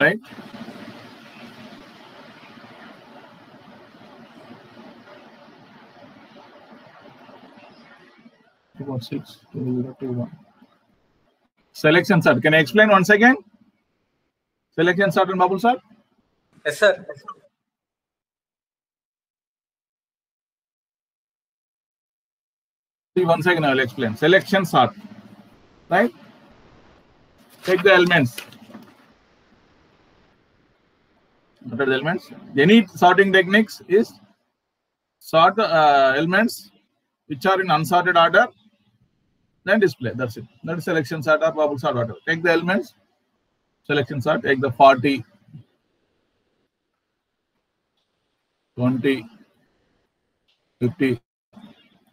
right? Two, 6, 2, 0, 2, 1. Selection sort. Can I explain once again? Selection sort and bubble sort. Yes, sir. See, once again I will explain. Selection sort, right? Take the elements. What are the elements? Any sorting techniques is sort the elements which are in unsorted order, then display. That's it. That is selection sort or bubble sort, whatever. Take the elements, selection sort, take the 40, 20, 50,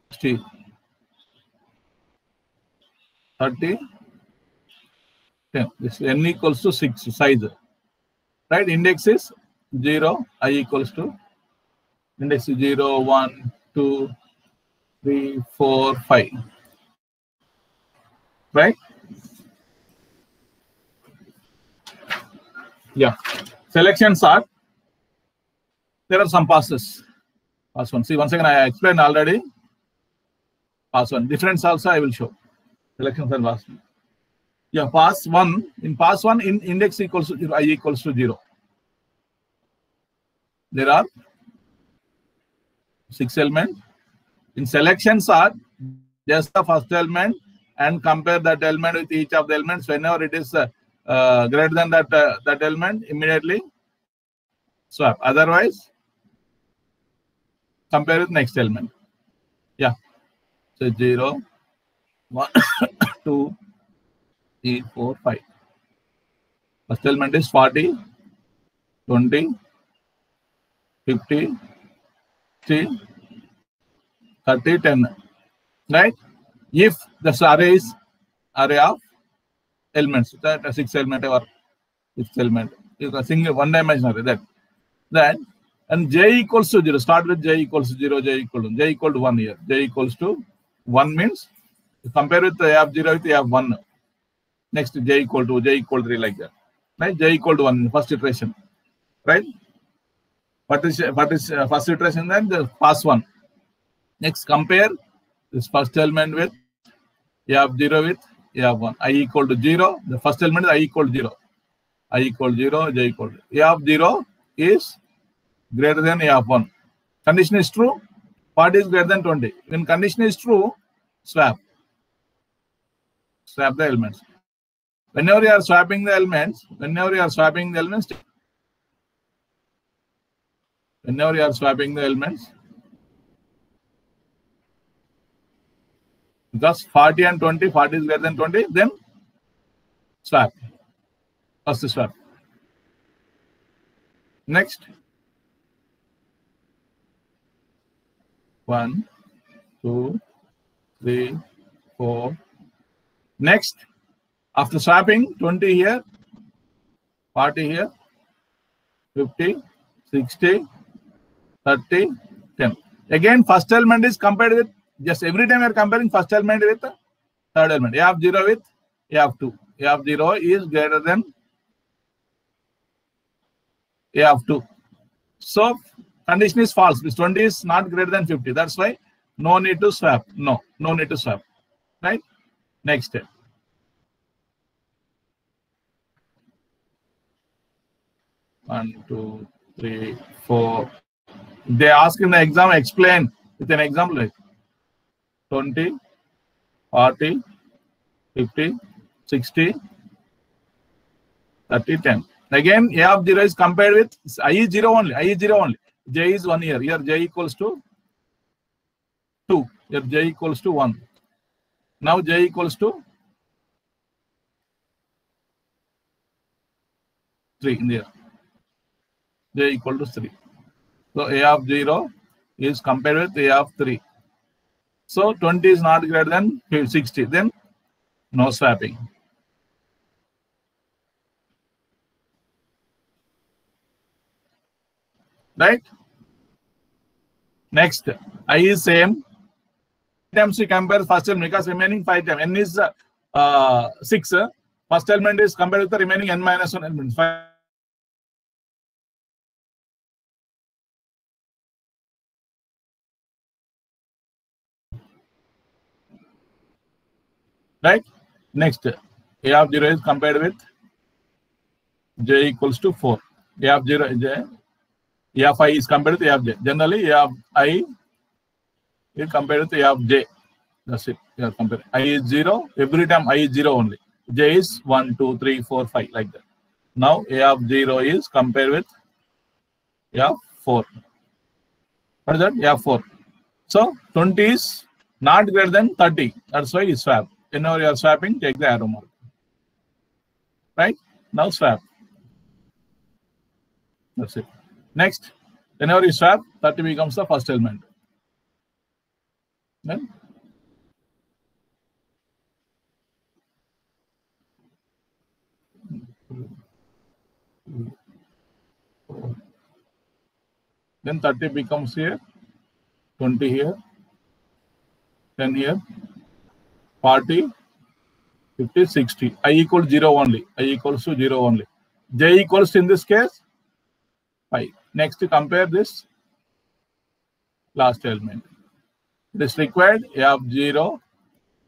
60, 30, 10. This n equals to 6 size. Right? Index is 0, I equals to index is 0, 1, 2, 3, 4, 5. Right? Yeah. Selection sort. There are some passes. Pass 1. See, once again, I explained already. Pass 1. Difference also I will show. Selection sort pass 1. Yeah, pass 1. In pass 1, in index equals to 0, I equals to 0. There are 6 elements. In selection sort, just the first element and compare that element with each of the elements. Whenever it is greater than that element, immediately swap. Otherwise, compare with next element. Yeah. So 0, 1, 2, 3, 4, 5. First element is 40, 20, 50, 60, 30, 10. Right? If the array is array of elements, that 6 element or 6 element, is a single one dimensional array. That and j equals to 0. Start with j equals to 0, j equal to 1 here. J equals to 1 means compare with the f 0 with f 1. Next j equal to 3 like that. Right? J equal to 1 in first iteration. Right? What is first iteration? Then the pass 1. Next compare this first element with f 0 with f 1. I equal to 0. The first element is I equal to 0. I equal to 0, j equal to f 0 is greater than f 1. Condition is true. 40 is greater than 20. When condition is true, swap. Swap the elements. Whenever you are swapping the elements, just 40 and 20, 40 is greater than 20, then swap. First swap. Next. 1, 2, 3, 4. Next, after swapping 20 here, 40 here, 50, 60, 30, 10. Again, first element is compared with, just every time we are comparing first element with the third element. f 0 with f 2. f 0 is greater than f 2. So, condition is false. This 20 is not greater than 50. That's why no need to swap. No need to swap. Right? Next step. One, 2, 3, 4. They ask in the exam, explain with an example like 20, 40, 50, 60, 30, 10. Again, f 0 is compared with I is 0 only. J is 1 here. Here j equals to 2. Here j equals to 1. Now j equals to 3 in there. J equal to 3. So a of 0 is compared with a of 3. So 20 is not greater than 60. Then no swapping. Right? Next, I is same. Times we compare first element because remaining 5 times. N is 6. First element is compared with the remaining n minus 1 element. 5 right? Next, A of 0 is compared with j equals to 4. A of 0, A of I is compared with A of j. Generally, A of I is compared with A of j. That's it. You are comparing. I is 0. Every time I is 0 only. J is 1, 2, 3, 4, 5, like that. Now A of 0 is compared with A of 4. What is that? A of 4. So 20 is not greater than 30. That's why you swap. Whenever you are swapping, take the arrow mark. Right? Now swap. That's it. Next, whenever you swap, 30 becomes the first element. Then Then 30 becomes here, 20 here, 10 here, 40, 50, 60. I equals 0 only. I equals to 0 only. J equals in this case 5. Next, compare this last element. It is required A of 0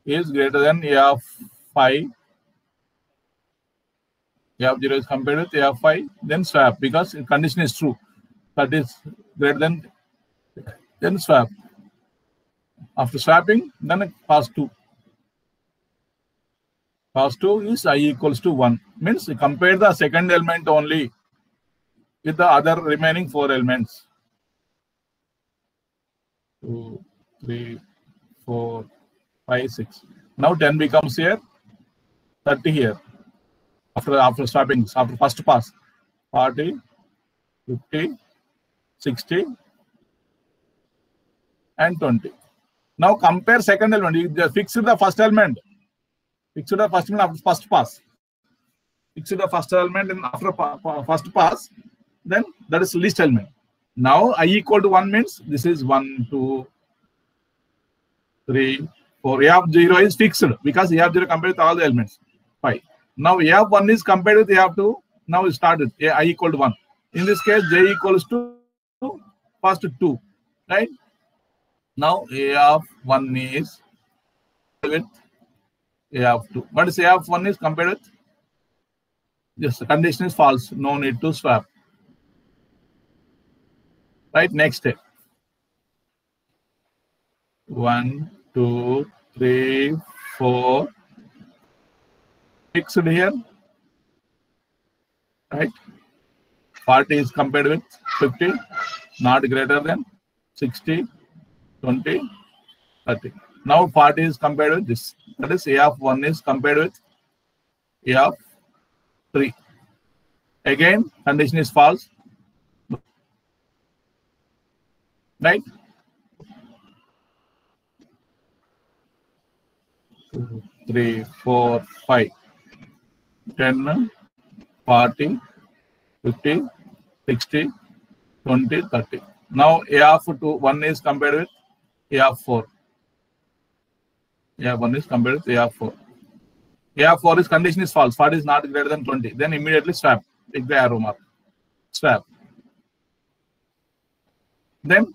is greater than A of 5. A of 0 is compared with A of 5. Then swap because the condition is true. That is greater than, then swap. After swapping, then pass 2. Pass 2 is I equals to 1. Means compare the second element only with the other remaining 4 elements. 2, 3, 4, 5, 6. Now 10 becomes here, 30 here. After swapping, after first pass, 40, 50, 60, and 20. Now compare second element. You just fix the first element. Fix the first element after first pass. Fix the first element and after first pass, then that is least element. Now I equal to 1 means this is 1, 2, 3, 4. A of 0 is fixed because A of 0 compared with all the elements. 5. Now A of 1 is compared with A of 2. Now it started. I equal to 1. In this case, J equals to first 2. Right? Now A of 1 is with A of 2. What is A of 1 is compared with? Yes, the condition is false. No need to swap. Right? Next step. 1, 2, 3, 4. Fixed here. Right? 40 is compared with 50. Not greater than 60, 20, 30. Now 40 is compared with this. That is A of 1 is compared with A of 3. Again, condition is false. Right? 2, 3, 4, 5, 10, 40, 50, 60, 20, 30. Now A of 1 is compared with A of 4. A of 1 is compared with A of 4. A of 4 is condition is false. 40 is not greater than 20. Then immediately swap. Take the arrow mark. Swap. Then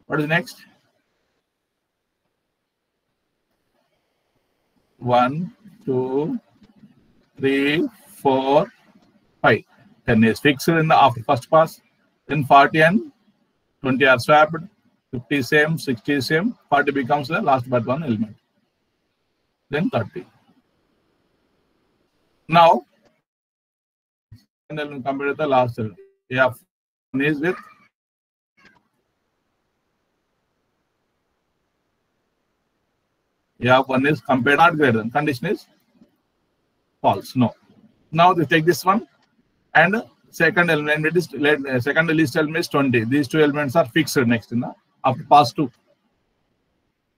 what is next? 1, 2, 3, 4, 5. 10 is fixed in the after first pass. Then 40 and 20 are swapped. 50 same, 60 same. 40 becomes the last but one element. Then 30. Now, element compared with the last element. A of 1 is with A of 1 is compared not greater than. Condition is false. No. Now they take this one and second element is second least element is 20. These two elements are fixed next in the after pass 2.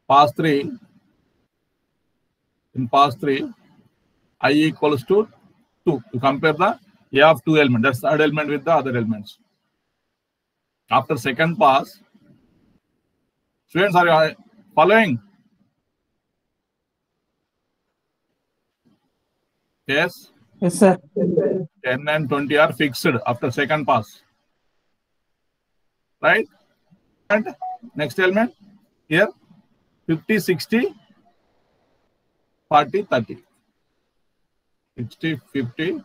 Pass 3. In pass 3, I equals to 2. To compare the A of 2 element. That's the third element with the other elements. After second pass, students, are you following? Yes? Yes, sir. 10 and 20 are fixed after second pass. Right? And next element here 50, 60, 40, 30. 60, 50,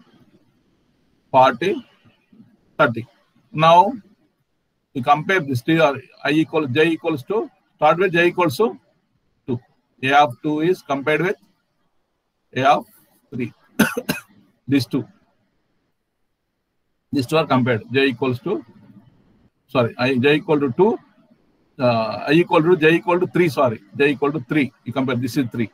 40, 30. Now you compare this to your j equals to, start with j equals to 2. A of 2 is compared with A of 3. These two. These two are compared. J equals to, sorry, j equal to 2. I equal to j equal to 3. Sorry, j equal to 3. You compare. This is 3.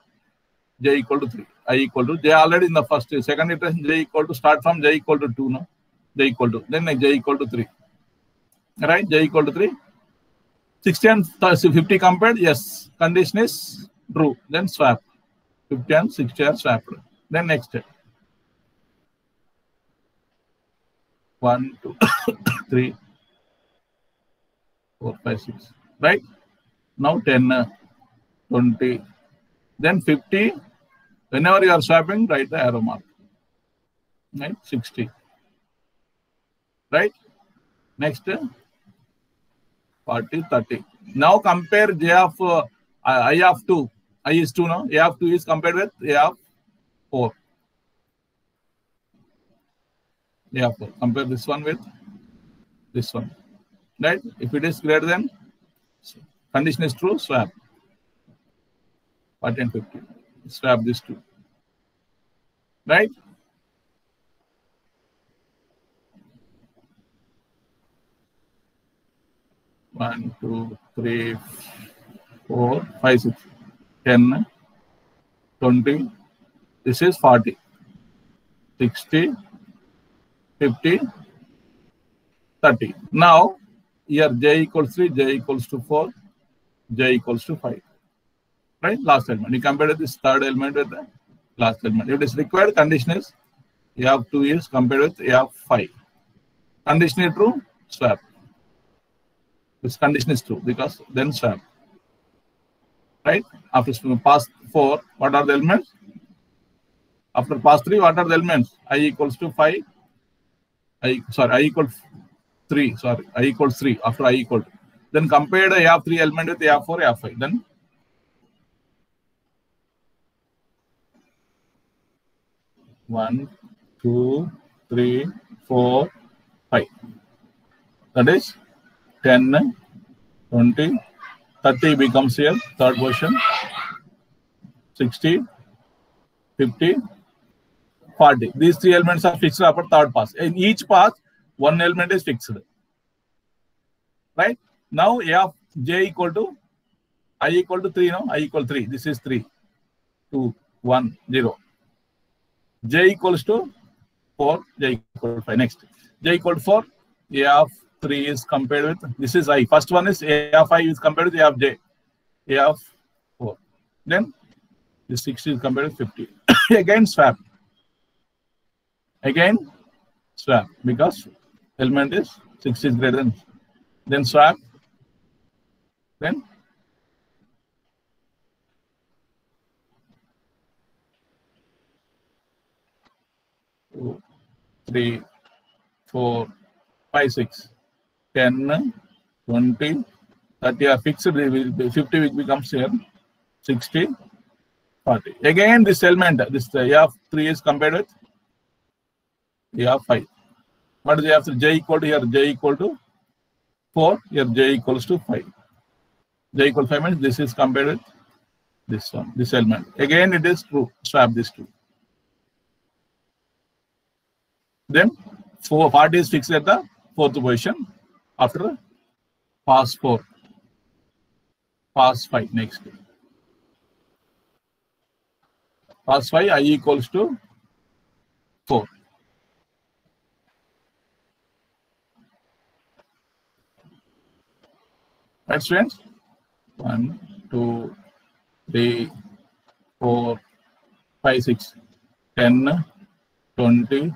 J equal to 3. I equal to j already in the first, second iteration. J equal to, start from j equal to 2. No, j equal to, then j equal to 3. Right? J equal to 3. 60 and 50 compared. Yes. Condition is true. Then swap. 50 and 60 are swapped. Then next step. 1, 2, 3, 4, 5, 6. Right? Now 10, 20. Then 50. Whenever you are swapping, write the arrow mark. Right? 60. Right? Next. 40, 30. Now compare j of I of 2. I is 2 now. A of 2 is compared with A of 4. A of 4. Compare this one with this one. Right? If it is greater than, condition is true, swap. 40 and 50. Swap these two. Right? One, 2, 3, 4, 5, 6, 10, 20. This is 40. 60, 50, 30. Now, here j equals 3, j equals to 4, j equals to 5. Right? Last element. You compare this third element with the last element. If it is required, condition is A of 2 is compared with A of 5. Condition is true, swap. This condition is true because then swap. Right? After pass 4, what are the elements? After pass 3, what are the elements? I equals to 5. I equal 3. Sorry, I equals 3. After I equal to. Then compare the A of 3 element with A of 4, A of 5. Then 1, 2, 3, 4, 5. That is 10, 20, 30 becomes here, third position. 60, 50, 40. These three elements are fixed after third pass. In each pass, one element is fixed. Right? Now A of j equal to I equal to 3. No, I equal 3. This is 3, 2, 1, 0. J equals to 4, j equal to 5. Next, j equal to 4, A of 3 is compared with, this is I. First one is A of I is compared with A of j. A of 4. Then this 60 is compared with 50. Again swap. Again swap because element is 60 is greater than. Then swap. Then 2, 3, 4, 5, 6, 10, 20, 30 are fixed. 50 becomes here. 60, 40. Again, this element, this A of 3 is compared with A of 5. What is A of 3? J equal to here, J equal to 4, here J equals to 5. J equal to 5 means this is compared with this one, this element. Again, it is true. Swap these two. Then 40 is fixed at the fourth position after pass 4. Pass 5 next. Pass 5, I equals to 4. Right, students? 1, 2, 3, 4, 5, 6, 10, 20,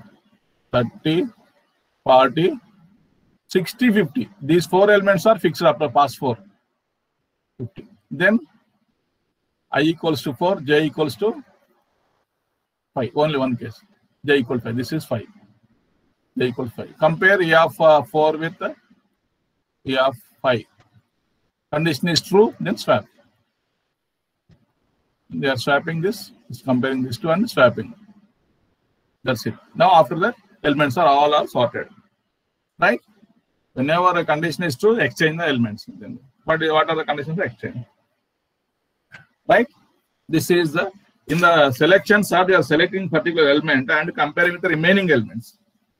30, 40, 60, 50. These four elements are fixed after pass 4. 50. Then I equals to 4, j equals to 5. Only one case. J equal to 5. This is 5. J equal to 5. Compare A of 4 with A of 5. Condition is true, then swap. They are swapping this, comparing this to and swapping. That's it. Now after that, elements are all sorted, right? Whenever a condition is true, exchange the elements. Then, but what are the conditions to exchange? Right? This is the in the selection sort, you are selecting particular element and comparing with the remaining elements.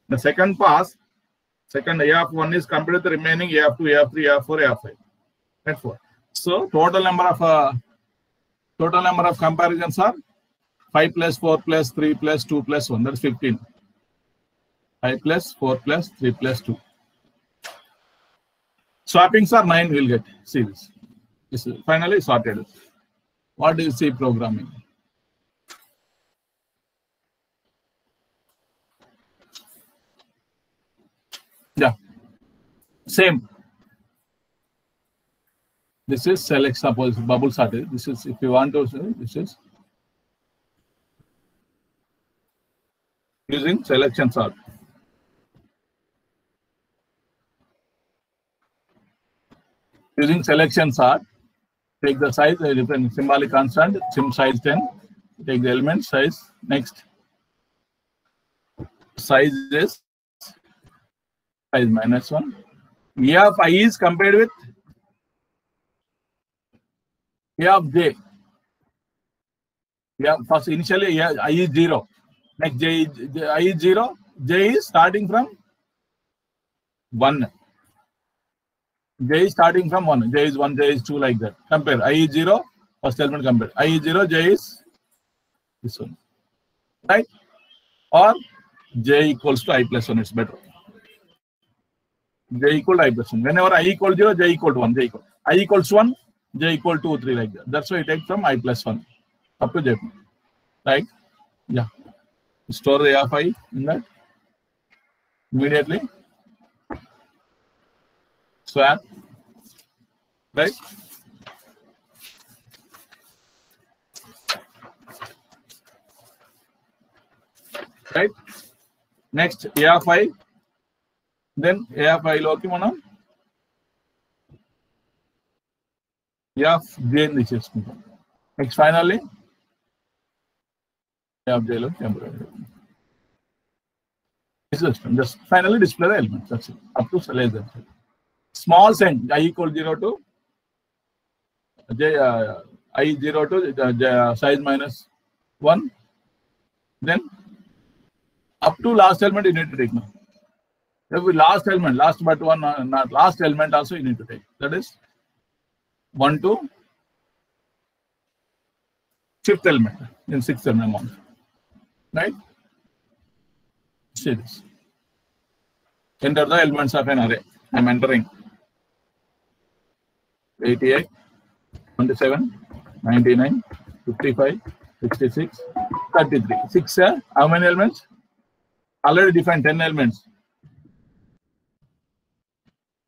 The second pass, second A1 is compared with the remaining A2, A3, A4, A5. That's 4. So total number of comparisons are 5 plus 4 plus 3 plus 2 plus 1. That's 15. 5 plus 4 plus 3 plus 2. Swappings are 9. We'll get. See this. This is finally sorted. What is C programming? Yeah. Same. This is select, suppose bubble sorted. This is, if you want to say, this is using selection sort. Using selection sort, take the size, a different symbolic constant, sim size 10. Take the element size. Next size is size -1. A of I is compared with A of J. Yeah, first initially I is 0. Next I is 0. J is starting from 1. J is starting from 1. J is 1, J is 2, like that. Compare. I is 0. First element compare. I is 0, J is this one. Right? Or J equals to I plus 1. It's better. J equal to I plus 1. Whenever I equal 0, J equal to 1. J equal. I equals 1, J equal to 2, 3, like that. That's why I take from I plus 1 up to J. Right? Yeah. Store the A of I in that. Immediately. Swap. Right? Right? Next, A of I. Then A of I loki manam A of J in this. Next, finally, A of J lo temporary. Just finally display the elements. That's it. Up to less than. Small sign I equal 0 to J, I 0 to J, size -1. Then up to last element you need to take now. Every last element, last but one, not last element also you need to take. That is 1 to 5th element in 6th element. Right? See this. Enter the elements of an array. I am entering 88, 27, 99, 55, 66, 33. 6, how many elements? Already defined 10 elements.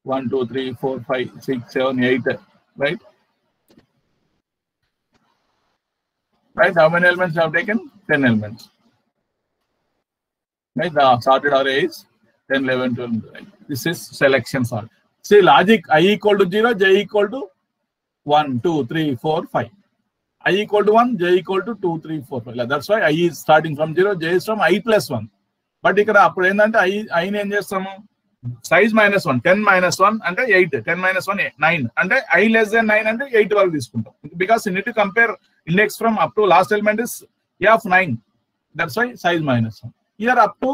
1, 2, 3, 4, 5, 6, 7, 8. Right? Right? How many elements have taken? 10 elements. Right? The sorted array is 10, 11, 12. Right? This is selection sort. See logic. I equal to 0, J equal to 1, 2, 3, 4, 5. I equal to 1, J equal to 2, 3, 4, 5. That's why I is starting from 0, J is from I plus 1. But ఇక్కడ అప్పుడు ఏంటంటే I ఏం చేస్తాము size -1, 10 -1 అంటే 8, 10 -1 9 అంటే I less than 9 అంటే 8 వరకు తీసుకుంటాం. Because you need to compare index from up to last element is A of 9. That's why size -1. Here up to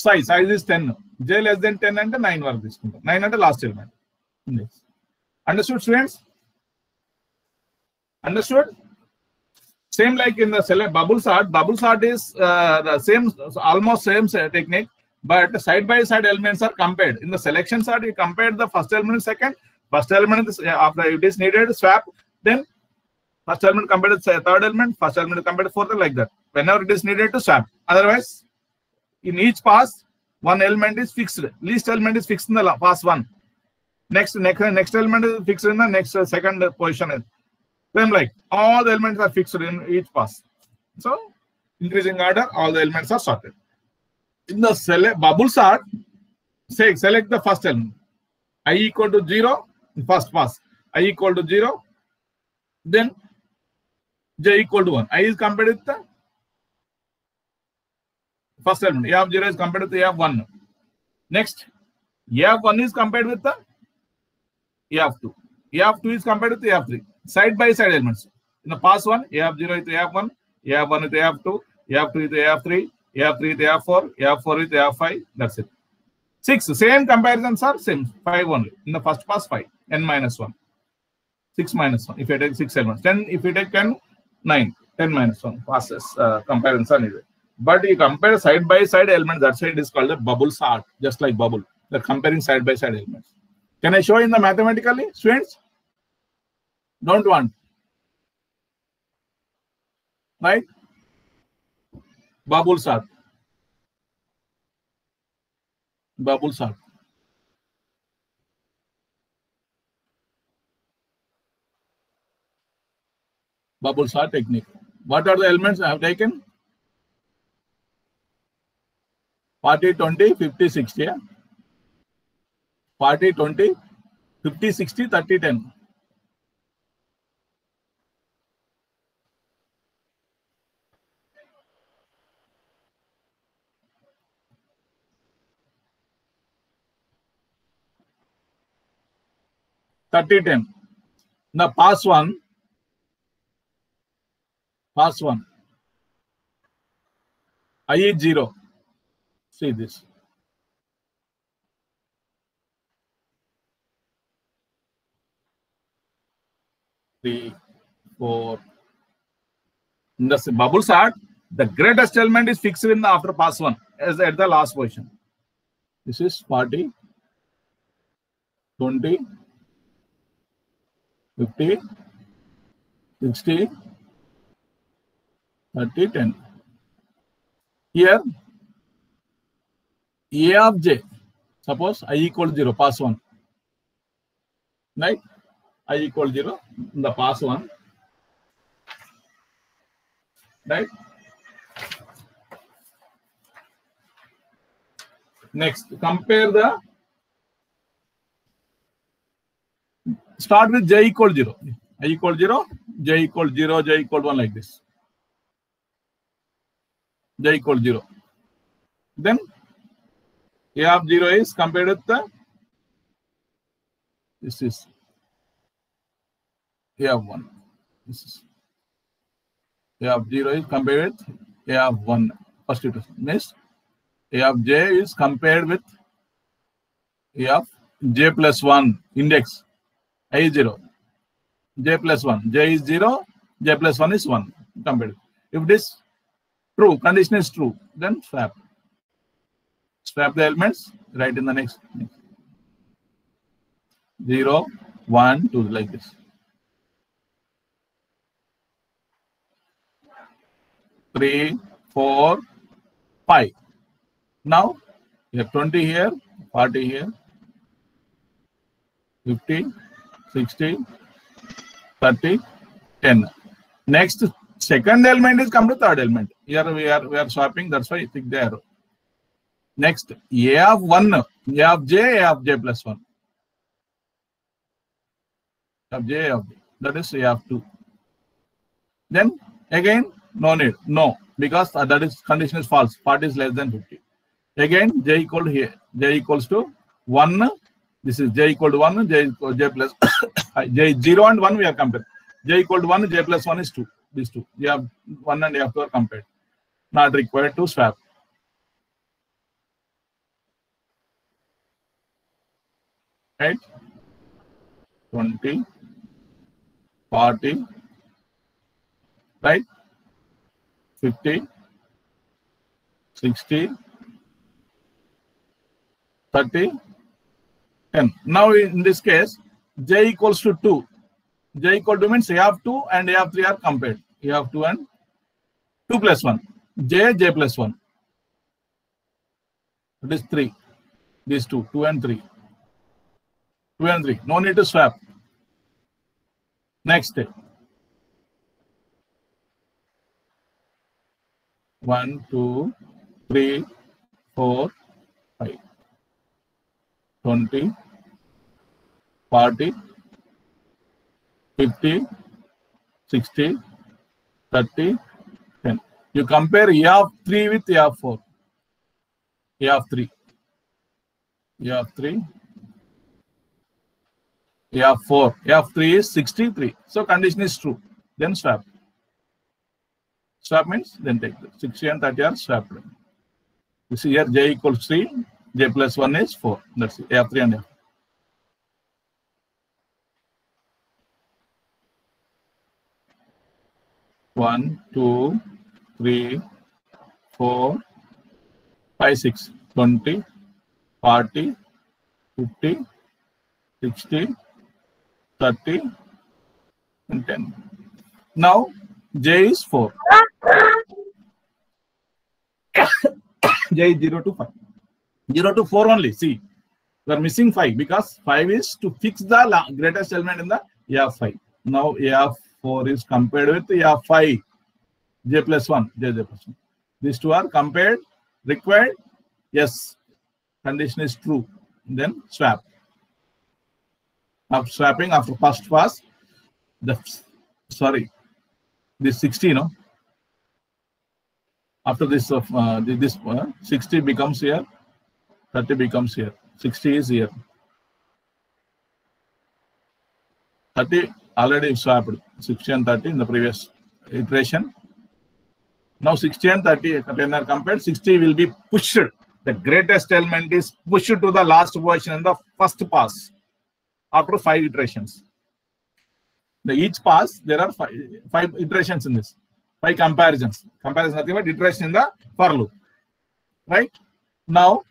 size is 10. J less than 10 అంటే 9 వరకు తీసుకుంటాం. 9 అంటే last element. Index. Understood, students? Understood? Same like in the select bubble sort. Bubble sort is the same, almost same technique, but side by side elements are compared. In the selection sort, you compare the first element, second. First element is after it is needed, swap. Then first element compared to third element. First element compared to fourth, like that. Whenever it is needed to swap. Otherwise, in each pass, one element is fixed. Least element is fixed in the pass 1. Next element is fixed in the next second position. Then like all the elements are fixed in each pass. So increasing order, all the elements are sorted. In the bubble sort, say select the first element. I equal to 0 in first pass. I equal to 0. Then j equal to 1. I is compared with the first element. A of 0 is compared with the A of 1. Next, A of 1 is compared with the A of 2. A of 2 is compared with the A of 3. Side by side elements. In the past one, A of 0 with A of 1, A of 1 with A of 2, A of 2 with A of 3, A of 3 with A of 4, A of 4 with A of 5. That's it. 6. Same comparisons are same. 5 only. In the first pass, 5. N minus 1. 6 minus 1. If you take 6 elements. 10, if you take 10, 9. 10 minus 1. Passes comparison is it. But you compare side by side elements. That's why it is called a bubble sort. Just like bubble. They're comparing side by side elements. Can I show in the mathematically, students? Don't want. Right? Bubble sort. Bubble sort. Bubble sort technique. What are the elements I have taken? 40, 20, 50, 60. Yeah? 40, 20, 50, 60, 30, 10. The pass one. I is 0. See this. Three, 4. In the bubble sort, the greatest element is fixed in the after pass one as at the last position. This is 40, 20, 50, 60, 30, 10. Here, A of j, suppose I equal 0, pass 1. Right? I equal 0 in the pass 1. Right? Next, compare the, start with j equal 0. I equal 0, j equal 0, j equal 1 like this. J equal 0. Then A of 0 is compared with the, this is A of 1. This is A of 0 is compared with A of 1. First it is next. A of j is compared with A of j plus 1 index. I is 0. J plus 1. J is 0. J plus 1 is 1. Compared. If this true, condition is true, then swap. Swap the elements, write in the next. 0, 1, 2, like this. Three, 4, 5. Now, you have 20 here, 40 here, 50, 60, 30, 10. Next, second element is come to third element. Here we are swapping, that's why I think the arrow. Next, A of 1, A of j plus 1. A of j, that is A of 2. Then again, no need, no, because that is condition is false. 40 is less than 50. Again, j equal to here, j equals to 1. This is j equal to 1, j plus j 0 and 1 we are compared. J equal to 1, j plus 1 is 2. These two. You have 1 and you have 2 are compared. Not required to swap. Right? 20, 40, right? 50, 60, 30, 10. Now in this case, j equals to 2. J equal to means A of 2 and A of 3 are compared. A of 2 and 2 plus 1. J plus 1. It is 3. These two, 2 and 3. 2 and 3. No need to swap. Next. 1, 2, 3, 4, 5. 20, 40, 50, 60, 30, 10. You compare A of 3 with A of 4. A of 3. A of 3. A of 4. A of 3 is 63. So condition is true. Then swap. Swap means then take this. 60 and 30 are swapped. You see here j equals 3, j plus 1 is 4. That's it. A of 3 and A. 1, 2, 3, 4, 5, 6, 20, 40, 50, 60, 30, and 10. Now j is 4. J is 0 to 5. 0 to 4 only. See, we are missing 5 because 5 is to fix the greatest element in the A of 5. Now A of 4 is compared with A of 5. J plus 1. J plus 1. These two are compared. Required. Yes. Condition is true. Then swap. After swapping, after first pass, this 60, no? After this, 60 becomes here, 30 becomes here, 60 is here. 30 already swapped, 60 and 30 in the previous iteration. Now 60 and 30 when are compared, 60 will be pushed. The greatest element is pushed to the last position in the first pass after 5 iterations. Each pass, there are 5 iterations in this. 5 comparisons. Comparison nothing but iteration in the for loop. Right? Now,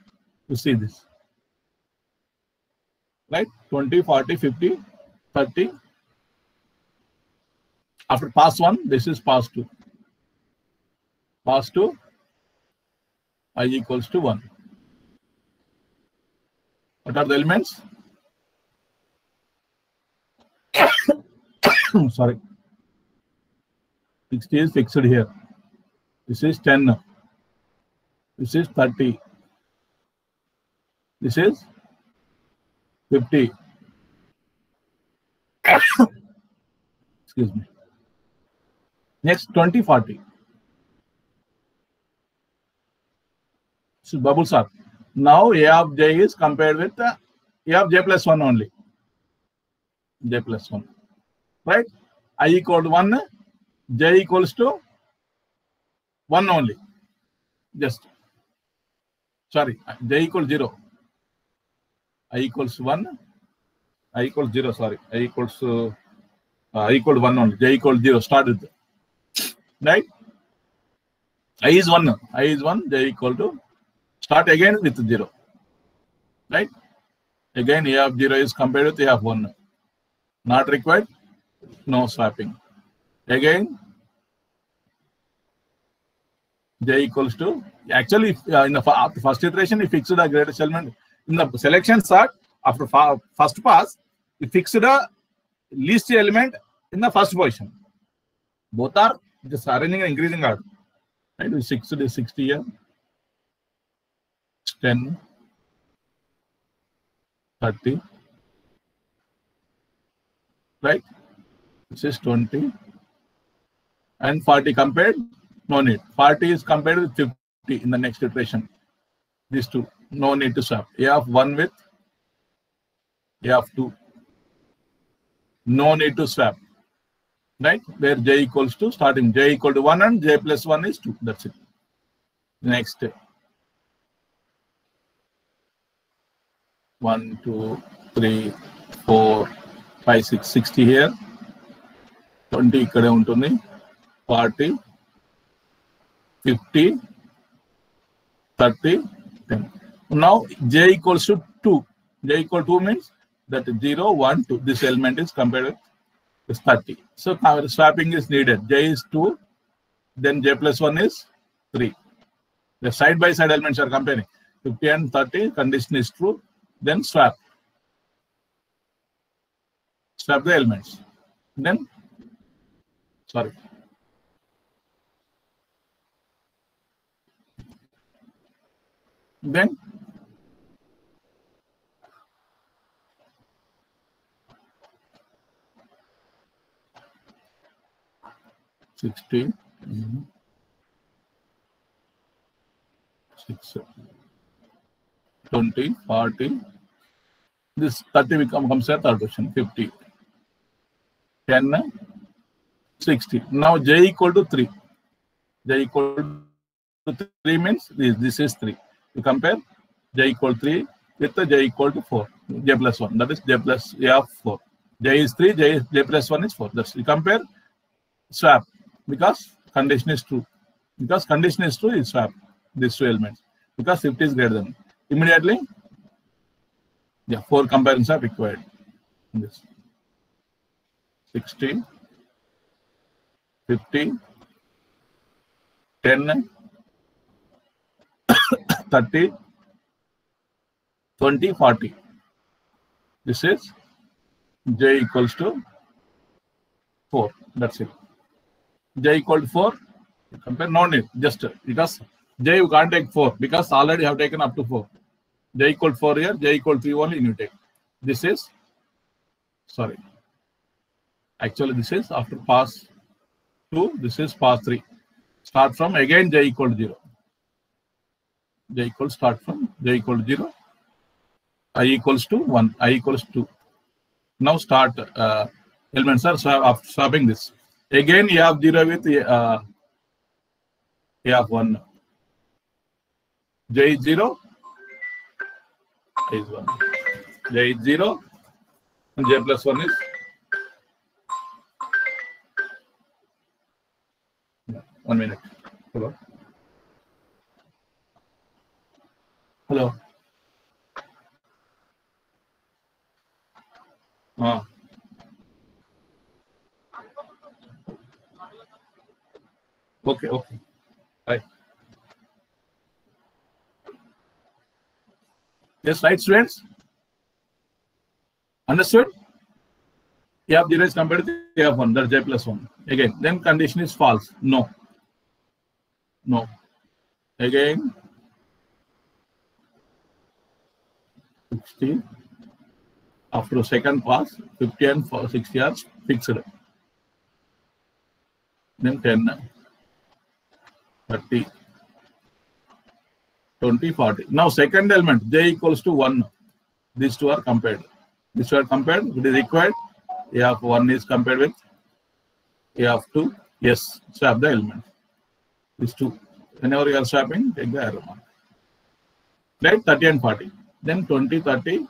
you see this. Right? 20, 40, 50, 30. After pass 1, this is pass 2. Pass 2, I equals to 1. What are the elements? Sorry. 60 is fixed here. This is 10. This is 30. This is 50. Excuse me. Next 20, 40. So bubbles are. Now A of j is compared with A of j plus 1 only. J plus 1. Right? I equal to 1. J equals to 1 only. Just. Sorry. J equals 0. I equals 1. I equals 0. Sorry. I equals 1 only. J equals 0. Start with. Right? I is 1. I is 1. J equal to. Start again with 0. Right? Again, A of 0 is compared with A of 1. Not required. No swapping. Again, j equals to, actually, in the first iteration, we fixed the greatest element. In the selection sort, after first pass, we fixed the least element in the first position. Both are just arranging and increasing order. Right? We fixed the 60 here, 10, 30, right? This is 20 and 40 compared. No need. 40 is compared with 50 in the next iteration. These two, no need to swap. A of 1 with A of 2. No need to swap. Right? Where j equals to, starting j equal to 1 and j plus 1 is 2. That's it. Next. 1, 2, 3, 4, 5, 6, 60 here. 20 ikkade untundi. 40, 50, 30, 10. Now j equals to 2. J equal to 2 means that 0, 1, 2. This element is compared with this 30. So our swapping is needed. J is 2, then j plus 1 is 3. The side by side elements are comparing. 50 and 30, condition is true. Then swap. Swap the elements. Then, sorry. Then 60, 6, 20, 40. This 30 comes at third position. 50, 10, 60. Now j equal to 3. J equal to 3 means this is 3. You compare j equal to 3 with the j equal to 4. J plus 1. That is j plus a of 4. J is 3, j plus 1 is 4. That's you compare, swap, because condition is true. Because condition is true, you swap these two elements. Because 50 is greater than. Immediately, 4 comparisons are required. This 60, 50, 10, 30, 20, 40. This is j equals to 4. That's it. J equal to 4. Compare, no need, just because j you can't take 4 because already have taken up to 4. J equal to 4 here, j equal to 3 only you take. This is, sorry. Actually, this is after pass 2, this is pass 3. Start from again j equal to 0. J equal start from j equal to 0. I equals to 1. I equals 2. Now start elements are swapping this. Again, you have 0 with you have 1. J is 0. Is 1. J is 0. And j plus 1 is. One minute. Hello. Hello. Okay. Okay. Right. Yes, right, students. Understood? You have 0 is compared to you have 1. That's j plus 1. Again, then condition is false. No. No. Again, 60. After a second pass, 50 and 60 are fixed. Then 10, 30, 20, 40. Now second element, j equals to 1. These two are compared. These two are compared. It is required. A of 1 is compared with A of 2. Yes, swap the element. These two. Whenever you are swapping, take the arrow mark. Right? 30 and 40. Then 20, 30.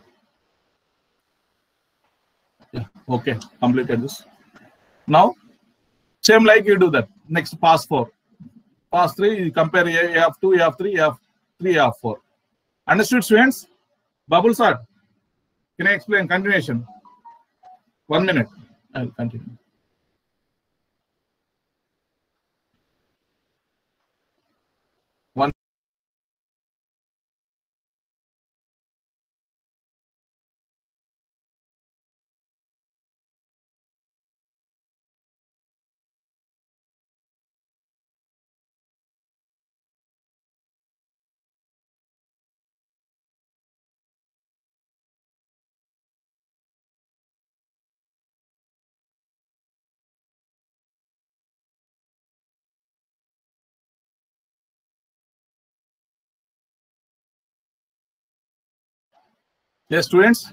Yeah, okay. Completed this. Now, same like you do that. Next, pass 4. Pass 3, you compare A of 2, A of 3, A of 3, A of 4. Understood, students? Bubble sir, can I explain continuation? 1 minute. I will continue. Yes, students?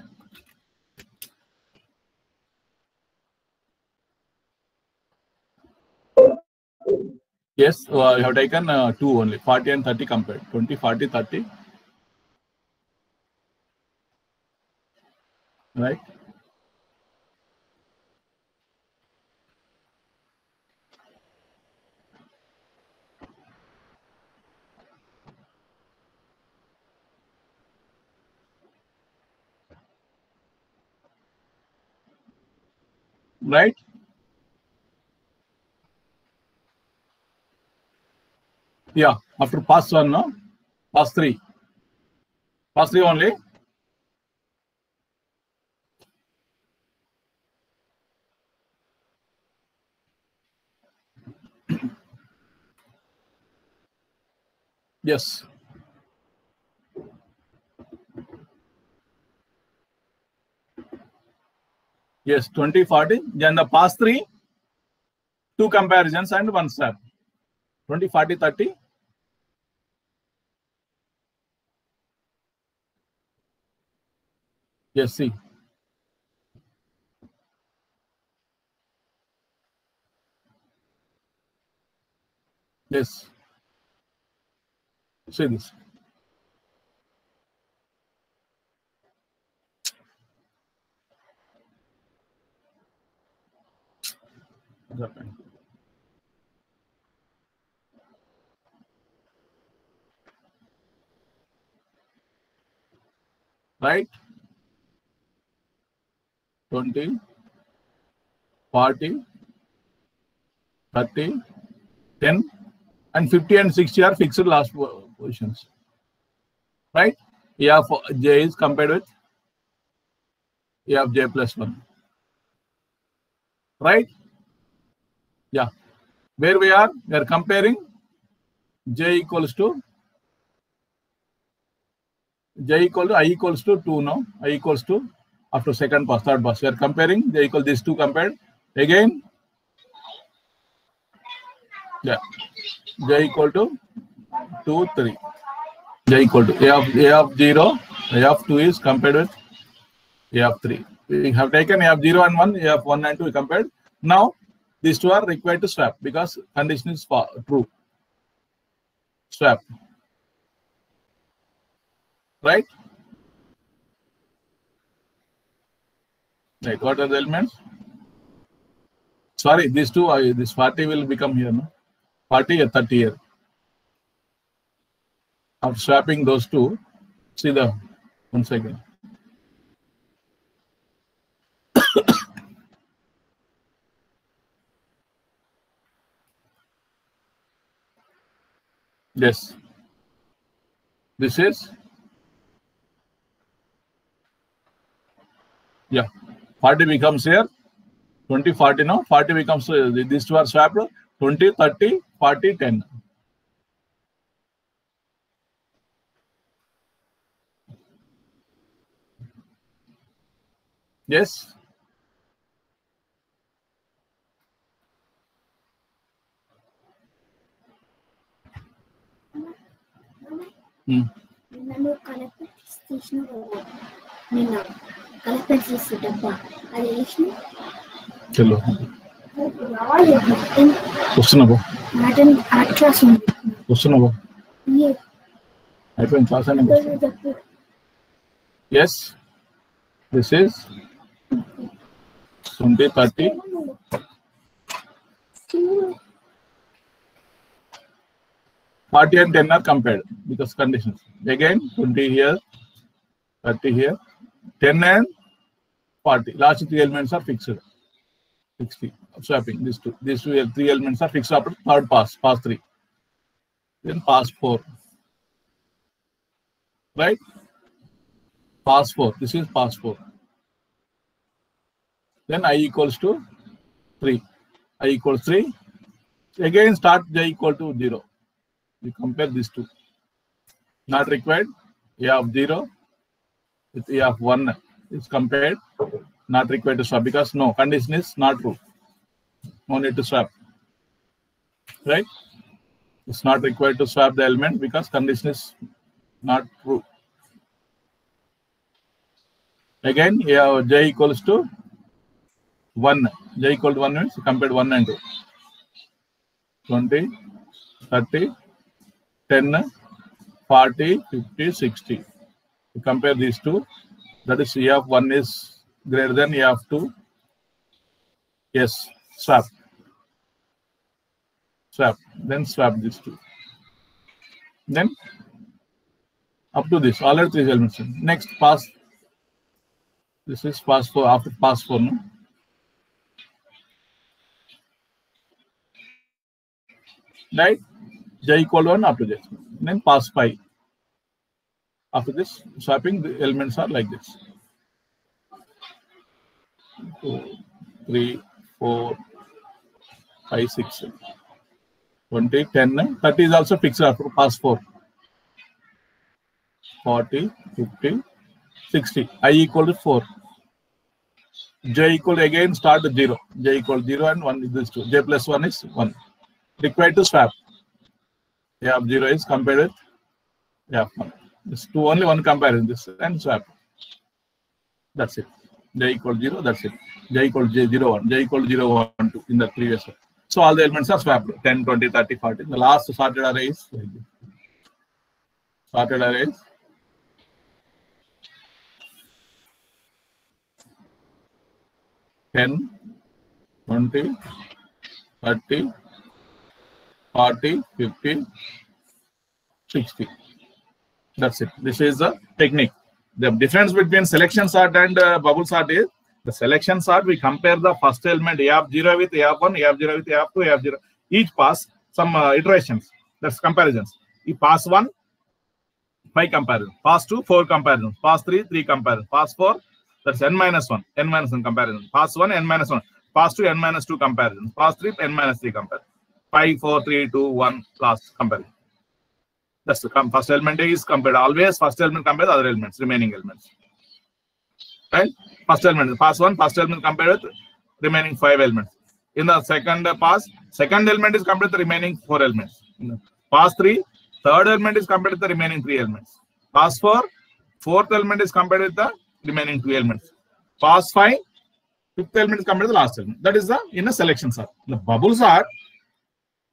Yes, you have taken 2 only, 40 and 30 compared. 20, 40, 30. Right? Right? Yeah, after pass 1, no? Pass 3. Pass 3 only. Yes. Yes, 20, 40. Then the pass 3 2 comparisons and 1 swap. 20, 40, 30. Yes, see. Yes. See this. Right? 20, 40, 30, 10, and 50 and 60 are fixed last positions. Right? Yeah, J is compared with J plus 1. Right? Yeah. Where we are comparing J equals to I equals to 2 now. I equals to after second pass, third pass. We are comparing J equal these two compared. Again, yeah, J equal to 2, 3. J equal to A of 0, A of 2 is compared with A of 3. We have taken A of 0 and 1, A of 1 and 2 we compared. Now, these two are required to swap because condition is true. Swap. Right? Right. What are the elements? Sorry, these two, this 40 will become here, no? 40 or 30 here. After swapping those two, see the 1 second. Yes. This is, yeah, 40 becomes here, 20, 40 now, 40 becomes, these two are swapped, 20, 30, 40, 10. Yes. నన్ను collect తీసిన నిన్న collect చేసి డబ్బా అది వేసిన చలో వస్తున్నావు art class ఉంది వస్తున్నావు అయిపోయింది క్లాస్ అని yes this is 20, 30. 40 and 10 are compared because conditions. Again, 20 here, 30 here, 10 and 40. Last three elements are fixed. 60. Swapping these two. These three elements are fixed after third pass, pass 3. Then pass 4. Right? Pass 4. This is pass 4. Then I equals to 3. I equals 3. Again, start J equal to 0. We compare these two. Not required. A of 0 with A of 1 is compared. Not required to swap because no, condition is not true. No need to swap. Right? It's not required to swap the element because condition is not true. Again, J equals to 1. J equal to 1 means compared 1 and 2. 20, 30, 10, 40, 50, 60. We compare these two. That is A of 1 is greater than A of 2. Yes, swap. Swap. Then swap these two. Then up to this, all are three elements. Next, pass. This is pass 4 after pass 4. No? Right? J equal to 1 up to this. Then pass 5. After this, swapping, the elements are like this. 2, 3, 4, 5, 6, 20, 10, 30 is also fixed after pass 4. 40, 50, 60. I equal to 4. j equal again start to 0. J equal 0 and 1 is this 2. J plus 1 is 1. Required to swap. A of 0 is compared with A of 1. This two only one comparison, this and swap. That's it. J equal 0, that's it. J equal J0, 1. J equal 0, 1, 2 in the previous one. So all the elements are swapped. 10, 20, 30, 40. The last sorted array is sorted array is 10, 20, 30, 40, 50, 60. That's it. This is the technique. The difference between selection sort and bubble sort is the selection sort, we compare the first element A of 0 with A of 1, A of 0 with A of 2, A of 0. Each pass some iterations. That's comparisons. You pass 1, 5 comparison. Pass 2, 4 comparison. Pass 3, 3 comparison. Pass 4, that's n minus 1. N minus 1 comparison. Pass 1, n minus 1. Pass 2, n minus 2 comparison. Pass 3, n minus 3 comparison. 5, 4, 3, 2, 1 last comparison. That's the first element is compared. Always first element compared to other elements, remaining elements. Right? First element, pass 1, first element compared with remaining 5 elements. In the second pass, second element is compared to the remaining 4 elements. Pass 3, third element is compared to the remaining 3 elements. Pass 4, fourth element is compared with the remaining 2 elements. Pass 5, fifth element is compared to the last element. That is the in a selection sort. The bubble sort,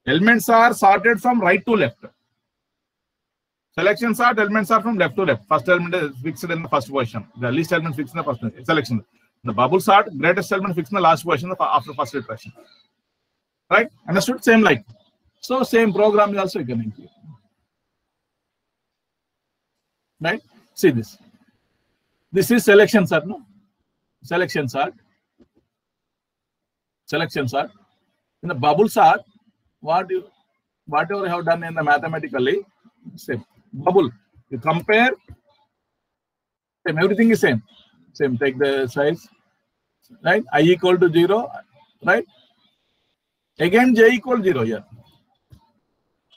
elements are sorted from right to left. Selection sort, elements are from left to left. First element is fixed in the first position. The least element fixed in the first selection. The bubble sort, greatest element fixed in the last position after first iteration. Right? Understood? Same like. So same program is also you can include. Right? See this. This is selection sort, no? Selection sort. Selection sort. In the bubble sort, whatever you have done in the mathematically, same. Bubble, you compare, same, everything is same. Same, take the size, right? I equal to 0, right? Again, j equal 0 here.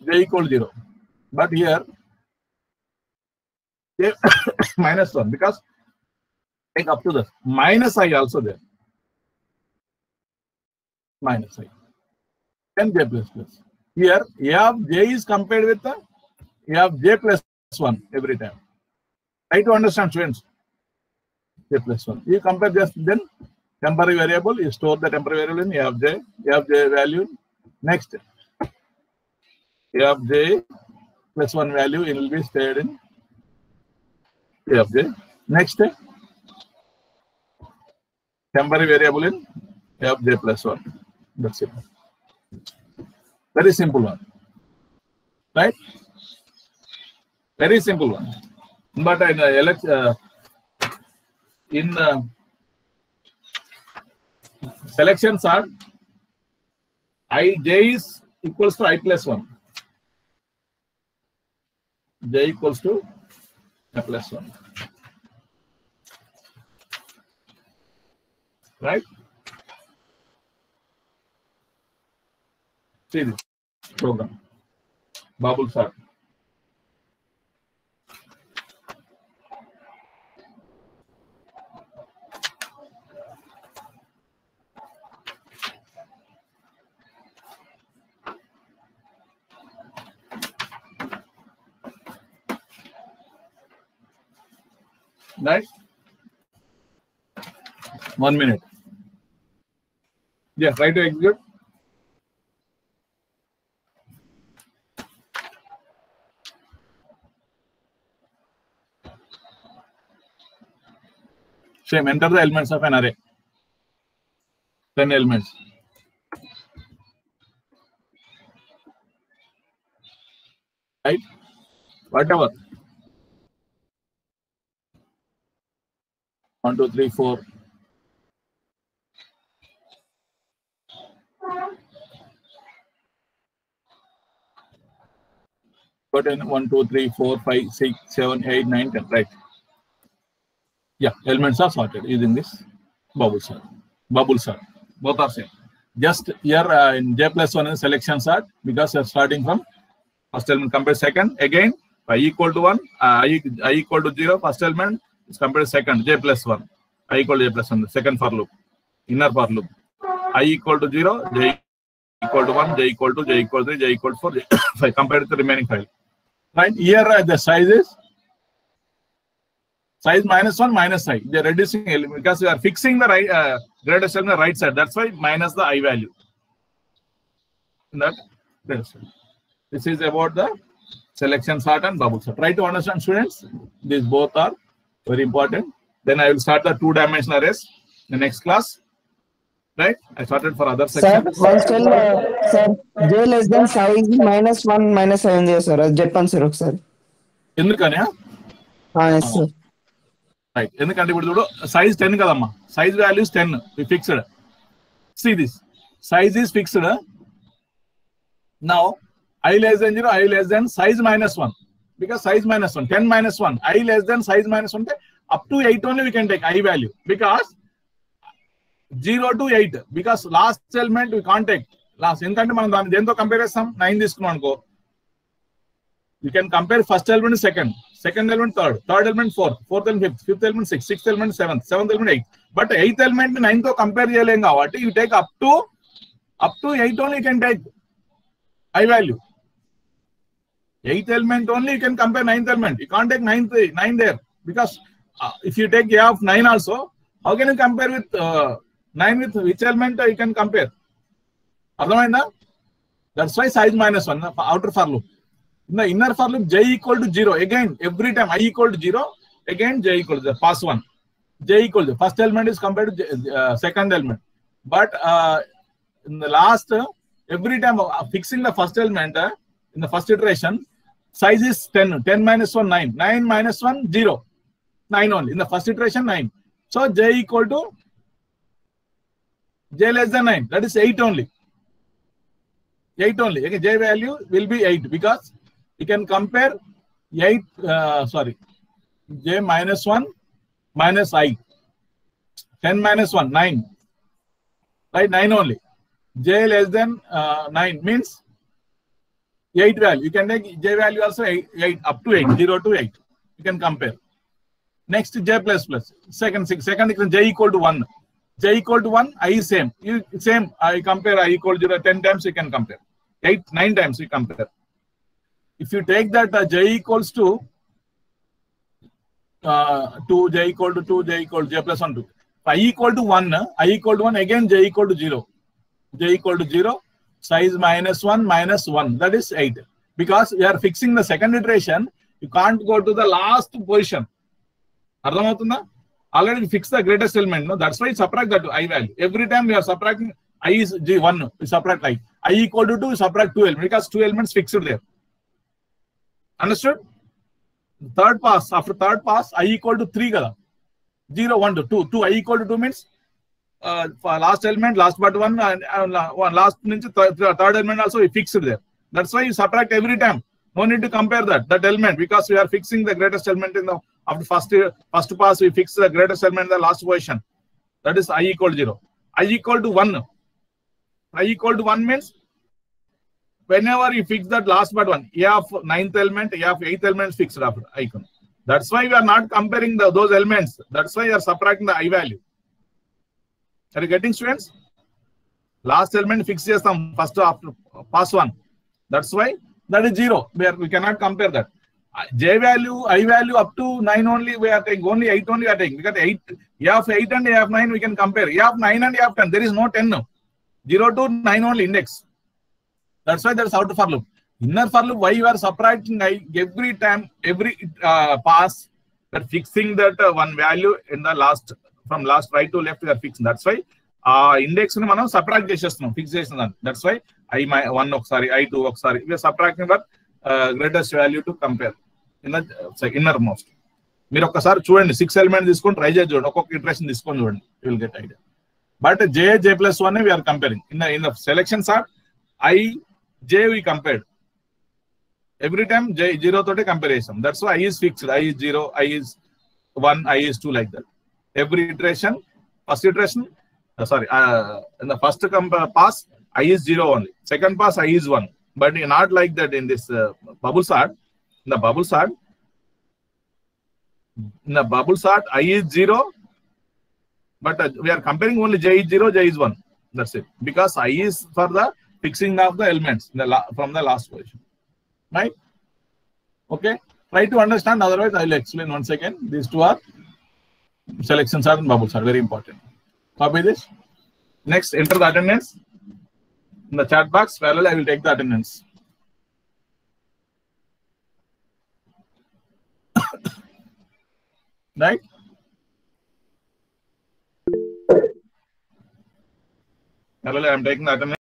J equal 0. But here, j minus 1, because take up to the minus I also there. Minus I. Then j plus plus. Here, A of j is compared with the A of j plus 1 every time. Try to understand, students. J plus 1. You compare just then temporary variable, you store the temporary variable in A of j value. Next, A of j plus 1 value, it will be stored in A of j. Next, temporary variable in A of j plus 1. That's it. Very simple one. Right? Very simple one. But in selection sort, j is equals to I plus 1. J equals to I plus 1. Right? See this program. Bubble sort. Right? 1 minute. Yeah, try to execute. Same, enter the elements of an array. 10 elements. Right? Whatever. 1, 2, 3, 4. But in 1, 2, 3, 4, 5, 6, 7, 8, 9, 10. Right? Yeah, elements are sorted using this bubble sort. Bubble sort. Both are same. Just here in j plus 1 is selection sort because you're starting from first element compared second. Again, I equal to 1, I equal to 0, first element is compared to second, j plus 1. I equal to j plus 1, the second for loop. inner for loop. I equal to 0, j equal to 1, j equal to 3, j equal to 4, j 5 compared to the remaining file. Right here, the size is size -1 minus I. They are reducing element because we are fixing the right greatest element on the right side. That's why minus the I value. In that greatest element. This is about the selection sort and bubble sort. Try to understand, students. These both are very important. Then I will start the two-dimensional arrays in the next class. Right? I started for other sections. Sir, one still, sir, j less than size -1 minus I ఉంది sir. అది చెప్పండి sir ఒకసారి. ఎందుకని? yes sir. Right. ఎందుకంటే ఇప్పుడు చూడు size 10 కదమ్మా. Size value is 10. We fixed. See this. Size is fixed. Now I less than 0, I less than size -1. Because size -1, 10 -1, I less than size -1, up to 8 only we can take I value. Because 0 to 8. Because last element we can't take. Last, ఎందుకంటే మనం దాన్ని దేంతో compare చేస్తాం? 9 తీసుకున్నాం అనుకో. You can compare first element second, second element third, third element fourth, fourth element fifth, fifth element sixth, sixth element seventh, seventh element eighth. But eighth element 9 తో compare చేయలేం కాబట్టి you take up to 8 only you can take I value. 8th element only you can compare 9th element. You can't take 9 there because if you take A of 9 also, how can you compare with 9 with which element you can compare? Arthamainda? That's why size -1, outer for loop. In the inner for loop, j equal to 0. Again, every time I equal to 0, again j equal to 0. Pass 1. J equal to first element is compared to second element. But in the last, every time fixing the first element in the first iteration, size is 10. 10 -1, 9. 9 -1, 0. 9 only. In the first iteration, 9. So j equal to j less than 9. That is 8 only. 8 only. Okay, j value will be 8 because you can compare 8, j -1 minus I. 10 -1, 9. Right, 9 only. J less than 9 means 8 value. You can take j value also 8 up to 8, 0 to 8. You can compare. Next j plus plus. Second j equal to 1. J equal to 1, I is same. Same. I compare I equal to 0 10 times you can compare. 8, 9 times you compare. If you take that j equals to 2, j equal to 2, j equal to j plus 1, 2. I equal to 1, I equal to 1, again j equal to 0. J equal to 0, size -1 minus 1, that is 8. Because we are fixing the second iteration, you can't go to the last position. Arthamautunda? Already we fixed the greatest element, no? That's why you subtract that I value. Every time we are subtracting I is J1, we subtract I. I equal to 2, we subtract 2 elements because 2 elements fixed there. Understood? Third pass, after third pass, I equal to 3 kada. 0, 1 to 2. 2 I equal to 2 means for last element, last but one, last third element also we fixed there. That's why you subtract every time. No need to compare that element because we are fixing the greatest element in the after first pass we fix the greatest element in the last position. That is I equal to 0. I equal to 1. I equal to 1 means whenever you fix that last but one, A of 9th element, A of 8th element is fixed after icon. That's why we are not comparing those elements. That's why you are subtracting the I value. Are you getting, students? Last element fix chestam first after pass 1. That's why that is 0. We cannot compare that. J value, I value up to 9 only we are taking, only 8 only we are taking. Because 8, A of 8 and A of 9 we can compare. A of 9 and A of 10, there is no 10 now. 0 to 9 only index. That's why there is outer for loop. Inner for loop, why you are subtracting I every time, every pass, we are fixing that one value in the last, from last right to left we are fixing. That's why index ni manam subtract chestunam, fix chestunam. That's why I 1 okasari, I 2 okasari. We are subtracting that greatest value to compare in the innermost. మీరు ఒక్కసారి చూడండి 6 element తీసుకొని try చేసి చూడండి, ఒక్కొక్క iteration తీసుకొని చూడండి, you will get idea. But j+1 we are comparing in the selection sort. I j we compared every time j 0 toti compare chesam. That's why I is fixed. I is 0, I is 1, I is 2 like that. Every iteration, first iteration, in the first pass I is 0 only. Second pass I is 1. But not like that in this bubble sort. In the bubble sort, I is 0, But we are comparing only j is 0, j is 1. That's it. Because I is for the fixing of the elements from the last position. Right? Okay. Try to understand. Otherwise, I will explain once again. These two are selections are and bubbles are very important. Copy this. Next, enter the attendance in the chat box. Parallel, I will take the attendance. Right? Parallel, I am taking the attendance.